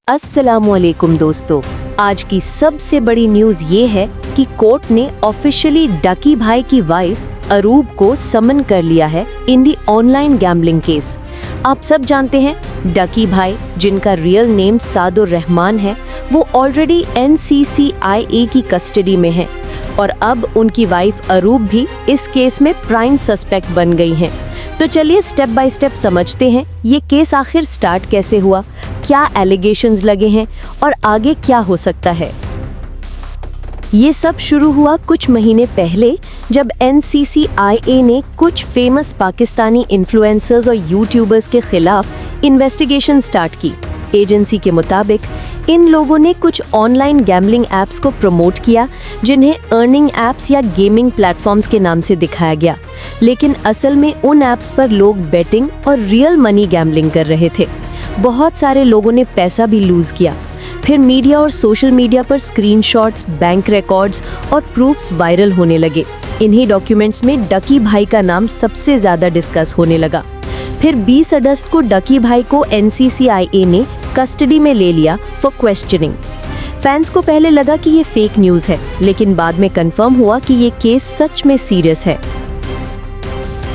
अस्सलामुअलैकुम दोस्तों, आज की सबसे बड़ी न्यूज ये है कि कोर्ट ने ऑफिशियली डकी भाई की वाइफ अरूब को समन कर लिया है इन दी ऑनलाइन गैम्बलिंग केस। आप सब जानते हैं डकी भाई, जिनका रियल नेम सादुर रहमान है, वो ऑलरेडी NCCIA की कस्टडी में है और अब उनकी वाइफ अरूब भी इस केस में प्राइम सस्पेक्ट बन गई हैं। तो चलिए स्टेप बाय स्टेप समझते हैं ये केस आखिर स्टार्ट कैसे हुआ, क्या एलिगेशंस लगे हैं और आगे क्या हो सकता है। ये सब शुरू हुआ कुछ महीने पहले जब NCCIA ने कुछ फेमस पाकिस्तानी इन्फ्लुएंसर्स और यूट्यूबर्स के खिलाफ इन्वेस्टिगेशन स्टार्ट की। एजेंसी के मुताबिक इन लोगों ने कुछ ऑनलाइन गैम्बलिंग एप्स को प्रमोट किया जिन्हें अर्निंग एप्स या गेमिंग प्लेटफॉर्म्स के नाम से दिखाया गया, लेकिन असल में उन एप्स पर लोग बेटिंग और रियल मनी गैम्बलिंग कर रहे थे। बहुत सारे लोगों ने पैसा भी लूज किया। फिर मीडिया और सोशल मीडिया पर स्क्रीनशॉट्स, बैंक रिकॉर्ड्स और प्रूफ्स वायरल होने लगे। इन्हीं डॉक्यूमेंट्स में डकी भाई का नाम सबसे ज्यादा डिस्कस होने लगा। फिर 20 अगस्त को डकी भाई को NCCIA ने कस्टडी में ले लिया फॉर क्वेश्चनिंग। फैंस को पहले लगा कि ये फेक न्यूज़ है, लेकिन बाद में कंफर्म हुआ कि ये केस सच में सीरियस है।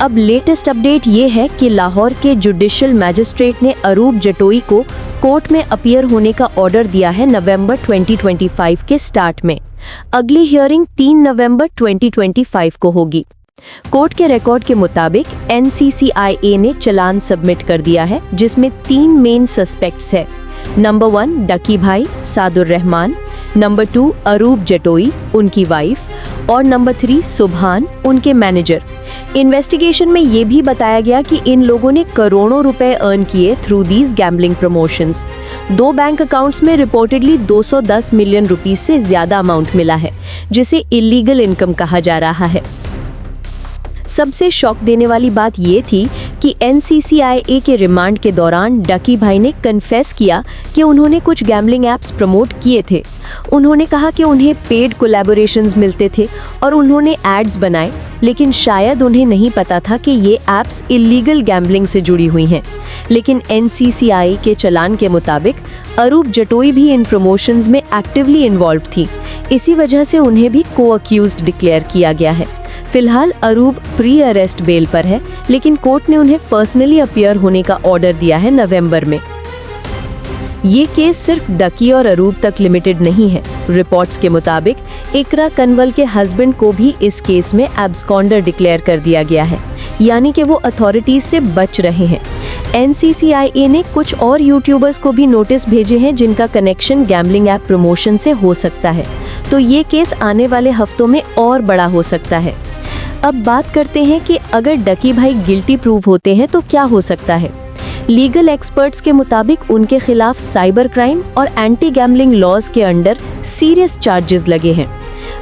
अब लेटेस्ट अपडेट ये है कि लाहौर के जुडिशियल मैजिस्ट्रेट ने अरूब जटोई को कोर्ट में अपीयर होने का ऑर्डर दिया है नवंबर 2025 के स्टार्ट में। अगली हियरिंग 3 नवंबर 2025 को होगी। कोर्ट के रिकॉर्ड के मुताबिक NCCIA ने चालान सबमिट कर दिया है, जिसमें 3 मेन सस्पेक्ट्स है। नंबर 1 डकी भाई सादुर रहमान, नंबर 2 अरूब जटोई उनकी वाइफ और नंबर 3 सुभान उनके मैनेजर। इन्वेस्टिगेशन में ये भी बताया गया कि इन लोगों ने करोड़ों रुपए अर्न किए through these gambling promotions. 2 bank accounts में रिपोर्टेडली 210 मिलियन रुपीस से ज्यादा अमाउंट मिला है, जिसे इलीगल इनकम कहा जा रहा है। सबसे शॉक देने वाली बात ये थी कि NCCIA के रिमांड के दौरान डकी भाई ने कन्फेस किया कि उन्होंने कुछ गैम्बलिंग एप्स प्रमोट किए थे। उन्होंने कहा कि उन्हें पेड कोलैबोरेशंस मिलते थे और उन्होंने एड्स बनाए, लेकिन शायद उन्हें नहीं पता था कि ये एप्स इलीगल गैम्बलिंग से जुड़ी हुई हैं। लेकिन NCCIA के चालान के मुताबिक अरूब जटोई भी इन प्रमोशंस में एक्टिवली इन्वॉल्व थी। इसी वजह से उन्हें भी को अक्यूज्ड डिक्लेयर किया गया है। फिलहाल अरूब प्री अरेस्ट बेल पर है, लेकिन कोर्ट ने उन्हें पर्सनली अपीयर होने का ऑर्डर दिया है नवंबर में। ये केस सिर्फ डकी और अरूब तक लिमिटेड नहीं है। रिपोर्ट्स के मुताबिक इकरा कनवल के हस्बैंड को भी इस केस में एब्सकॉन्डर डिक्लेयर कर दिया गया है, यानी कि वो अथॉरिटीज से बच रहे हैं। NCCIA ने कुछ और यूट्यूबर्स को भी नोटिस भेजे हैं जिनका कनेक्शन गैम्बलिंग ऐप प्रमोशन से हो सकता है। तो ये केस आने वाले हफ्तों में और बड़ा हो सकता है। अब बात करते हैं कि अगर डकी भाई गिल्टी प्रूव होते हैं तो क्या हो सकता है। लीगल एक्सपर्ट्स के मुताबिक उनके खिलाफ साइबर क्राइम और एंटी गैम्बलिंग लॉज के अंडर सीरियस चार्जेस लगे हैं।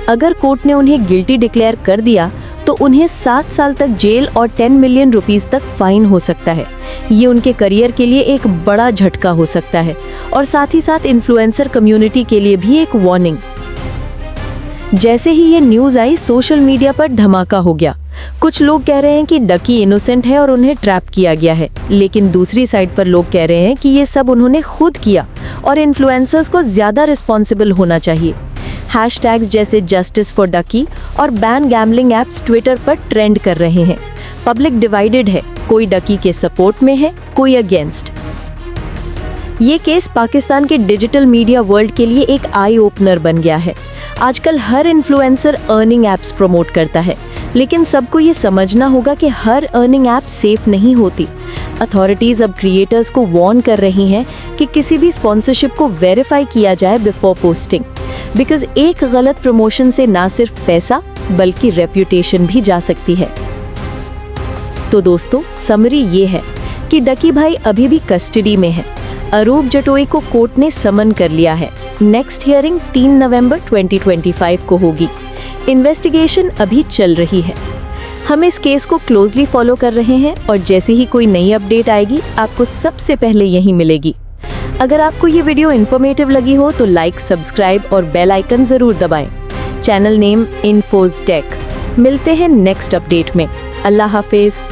अगर कोर्ट ने उन्हें गिल्टी डिक्लेयर कर दिया तो उन्हें 7 साल तक जेल और 10 मिलियन रुपीस तक फाइन हो सकता है। ये उनके करियर के लिए एक बड़ा झटका हो सकता है और साथ ही साथ इन्फ्लुएंसर कम्युनिटी के लिए भी एक वार्निंग। जैसे ही ये न्यूज आई, सोशल मीडिया पर धमाका हो गया। कुछ लोग कह रहे हैं कि डकी इनोसेंट है और उन्हें ट्रैप किया गया है, लेकिन दूसरी साइड पर लोग कह रहे हैं कि ये सब उन्होंने खुद किया और इन्फ्लुएंसर्स को ज्यादा रिस्पॉन्सिबल होना चाहिए। हैशटैग्स जैसे जस्टिस फॉर डकी और बैन गैम्बलिंग एप्स ट्विटर पर ट्रेंड कर रहे हैं। पब्लिक डिवाइडेड है, कोई डकी के सपोर्ट में है, कोई अगेंस्ट। ये केस पाकिस्तान के डिजिटल मीडिया वर्ल्ड के लिए एक आई ओपनर बन गया है। आजकल हर इन्फ्लुएंसर अर्निंग एप्स प्रमोट करता है, लेकिन सबको ये समझना होगा कि हर अर्निंग ऐप सेफ नहीं होती। अथॉरिटीज अब क्रिएटर्स को वार्न कर रही हैं कि किसी भी स्पॉन्सरशिप को वेरीफाई किया जाए बिफोर पोस्टिंग, बिकॉज एक गलत प्रमोशन से ना सिर्फ पैसा बल्कि रेप्यूटेशन भी जा सकती है। तो दोस्तों, समरी ये है कि डकी भाई अभी भी कस्टडी में है। अरूब जटोई को कोर्ट ने समन कर लिया है। नेक्स्ट हियरिंग 3 नवंबर 2025 को होगी। इन्वेस्टिगेशन अभी चल रही है। हम इस केस को क्लोजली फॉलो कर रहे हैं और जैसे ही कोई नई अपडेट आएगी आपको सबसे पहले यही मिलेगी। अगर आपको ये वीडियो इन्फॉर्मेटिव लगी हो तो लाइक, सब्सक्राइब और बेल आइकन जरूर दबाएं। Channel name इन्फोज take. मिलते हैं नेक्स्ट अपडेट में। अल्लाह हाफिज।